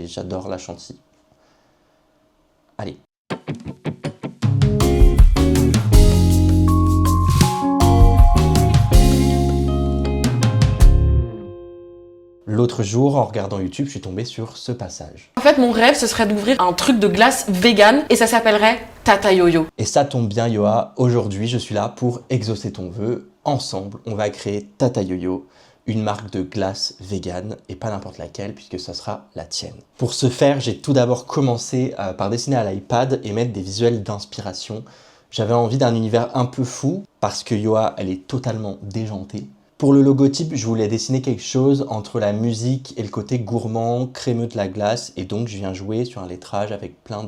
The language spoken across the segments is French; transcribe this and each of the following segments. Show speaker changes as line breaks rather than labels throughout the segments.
j'adore la chantilly. Allez. L'autre jour, en regardant YouTube, je suis tombé sur ce passage.
En fait, mon rêve, ce serait d'ouvrir un truc de glace vegan et ça s'appellerait Tata Yo-Yo.
Et ça tombe bien, Yoa, aujourd'hui, je suis là pour exaucer ton vœu. Ensemble, on va créer Tata Yo-Yo, une marque de glace vegan, et pas n'importe laquelle, puisque ça sera la tienne. Pour ce faire, j'ai tout d'abord commencé par dessiner à l'iPad et mettre des visuels d'inspiration. J'avais envie d'un univers un peu fou, parce que Yoa, elle est totalement déjantée. Pour le logotype, je voulais dessiner quelque chose entre la musique et le côté gourmand, crémeux de la glace, et donc je viens jouer sur un lettrage avec plein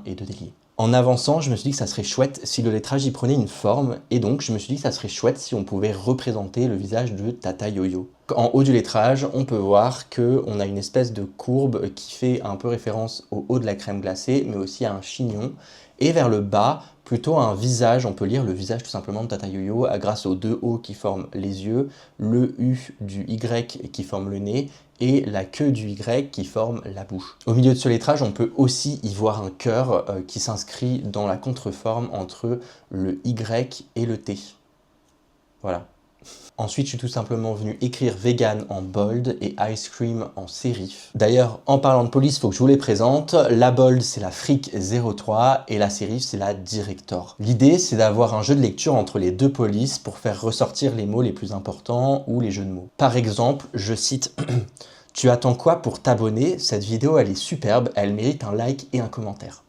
et de délire. En avançant, je me suis dit que ça serait chouette si le lettrage y prenait une forme, et donc je me suis dit que ça serait chouette si on pouvait représenter le visage de Tata Yo-Yo. En haut du lettrage, on peut voir qu'on a une espèce de courbe qui fait un peu référence au haut de la crème glacée, mais aussi à un chignon, et vers le bas, plutôt un visage, on peut lire le visage tout simplement de Tata Yo-Yo grâce aux deux O qui forment les yeux, le U du Y qui forme le nez et la queue du Y qui forme la bouche. Au milieu de ce lettrage, on peut aussi y voir un cœur qui s'inscrit dans la contreforme entre le Y et le T. Voilà. Ensuite, je suis tout simplement venu écrire vegan en bold et ice cream en sérif. D'ailleurs, en parlant de police, il faut que je vous les présente. La bold, c'est la Fric 03 et la sérif, c'est la Director. L'idée, c'est d'avoir un jeu de lecture entre les deux polices pour faire ressortir les mots les plus importants ou les jeux de mots. Par exemple, je cite « Tu attends quoi pour t'abonner? Cette vidéo, elle est superbe, elle mérite un like et un commentaire. »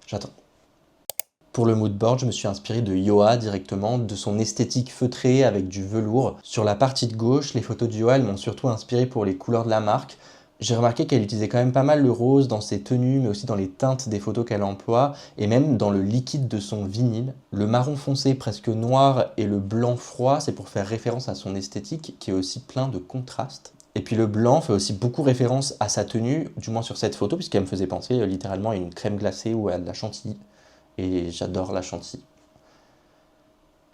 J'attends. Pour le moodboard, je me suis inspiré de Yoa directement, de son esthétique feutrée avec du velours. Sur la partie de gauche, les photos de Yoa, elles m'ont surtout inspiré pour les couleurs de la marque. J'ai remarqué qu'elle utilisait quand même pas mal le rose dans ses tenues, mais aussi dans les teintes des photos qu'elle emploie, et même dans le liquide de son vinyle. Le marron foncé presque noir et le blanc froid, c'est pour faire référence à son esthétique, qui est aussi plein de contrastes. Et puis le blanc fait aussi beaucoup référence à sa tenue, du moins sur cette photo, puisqu'elle me faisait penser littéralement à une crème glacée ou à de la chantilly. Et j'adore la chantilly.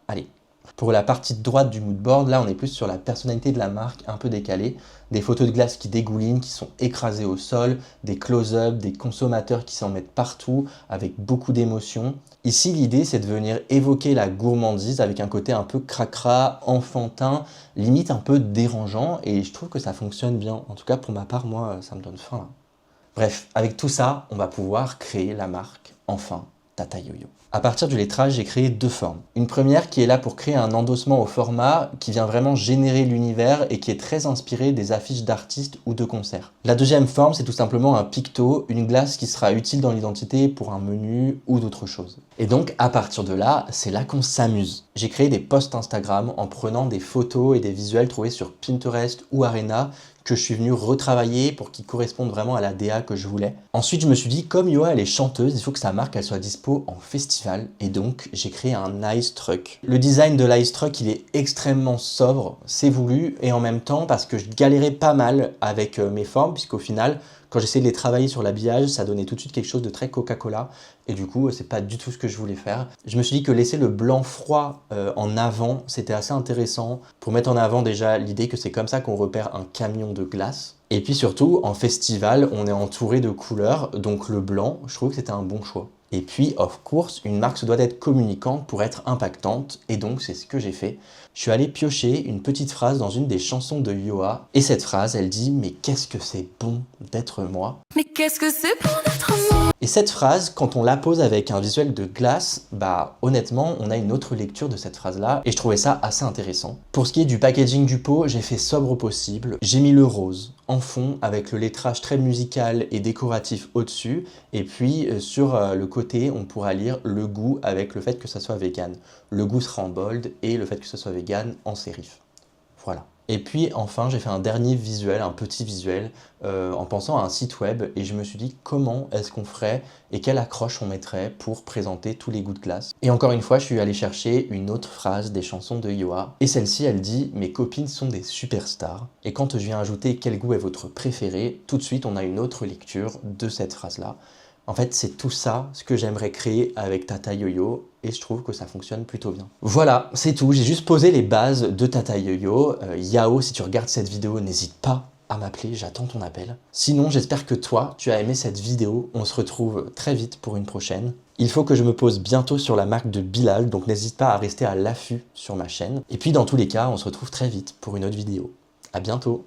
Allez, pour la partie droite du moodboard, là on est plus sur la personnalité de la marque, un peu décalée. Des photos de glace qui dégoulinent, qui sont écrasées au sol, des close-up, des consommateurs qui s'en mettent partout, avec beaucoup d'émotion. Ici, l'idée c'est de venir évoquer la gourmandise avec un côté un peu cracra, enfantin, limite un peu dérangeant, et je trouve que ça fonctionne bien. En tout cas, pour ma part, moi, ça me donne faim là. Bref, avec tout ça, on va pouvoir créer la marque, enfin. Tata Yo-Yo. À partir du lettrage, j'ai créé deux formes. Une première qui est là pour créer un endossement au format qui vient vraiment générer l'univers et qui est très inspiré des affiches d'artistes ou de concerts. La deuxième forme, c'est tout simplement un picto, une glace qui sera utile dans l'identité pour un menu ou d'autres choses. Et donc, à partir de là, c'est là qu'on s'amuse. J'ai créé des posts Instagram en prenant des photos et des visuels trouvés sur Pinterest ou Arena que je suis venu retravailler pour qu'ils correspondent vraiment à la DA que je voulais. Ensuite, je me suis dit, comme Yoa elle est chanteuse, il faut que sa marque elle soit dispo en festival, et donc j'ai créé un Ice Truck. Le design de l'Ice Truck, il est extrêmement sobre, c'est voulu, et en même temps, parce que je galérais pas mal avec mes formes, puisqu'au final, quand j'essayais de les travailler sur l'habillage, ça donnait tout de suite quelque chose de très Coca-Cola, et du coup, c'est pas du tout ce que je voulais faire. Je me suis dit que laisser le blanc froid en avant, c'était assez intéressant pour mettre en avant déjà l'idée que c'est comme ça qu'on repère un camion de glace. Et puis surtout, en festival, on est entouré de couleurs, donc le blanc, je trouve que c'était un bon choix. Et puis, of course, une marque se doit être communicante pour être impactante, et donc c'est ce que j'ai fait. Je suis allé piocher une petite phrase dans une des chansons de Yoa, et cette phrase, elle dit « Mais qu'est-ce que c'est bon d'être moi ?»
Mais qu'est-ce que c'est bon d'être moi?
Et cette phrase, quand on la pose avec un visuel de glace, bah honnêtement, on a une autre lecture de cette phrase-là, et je trouvais ça assez intéressant. Pour ce qui est du packaging du pot, j'ai fait sobre au possible. J'ai mis le rose en fond, avec le lettrage très musical et décoratif au-dessus, et puis sur le côté, on pourra lire le goût avec le fait que ça soit vegan. Le goût sera en bold, et le fait que ça soit vegan en sérif. Voilà. Et puis enfin, j'ai fait un dernier visuel, un petit visuel, en pensant à un site web, et je me suis dit comment est-ce qu'on ferait et quelle accroche on mettrait pour présenter tous les goûts de glace. Et encore une fois, je suis allé chercher une autre phrase des chansons de Yoa, et celle-ci, elle dit « Mes copines sont des superstars ». Et quand je viens ajouter « Quel goût est votre préféré ?», tout de suite, on a une autre lecture de cette phrase-là. En fait, c'est tout ça ce que j'aimerais créer avec Tata Yo-Yo, et je trouve que ça fonctionne plutôt bien. Voilà, c'est tout. J'ai juste posé les bases de Tata Yo-Yo. Yao, si tu regardes cette vidéo, n'hésite pas à m'appeler, j'attends ton appel. Sinon, j'espère que toi, tu as aimé cette vidéo. On se retrouve très vite pour une prochaine. Il faut que je me pose bientôt sur la marque de Bilal, donc n'hésite pas à rester à l'affût sur ma chaîne. Et puis dans tous les cas, on se retrouve très vite pour une autre vidéo. À bientôt!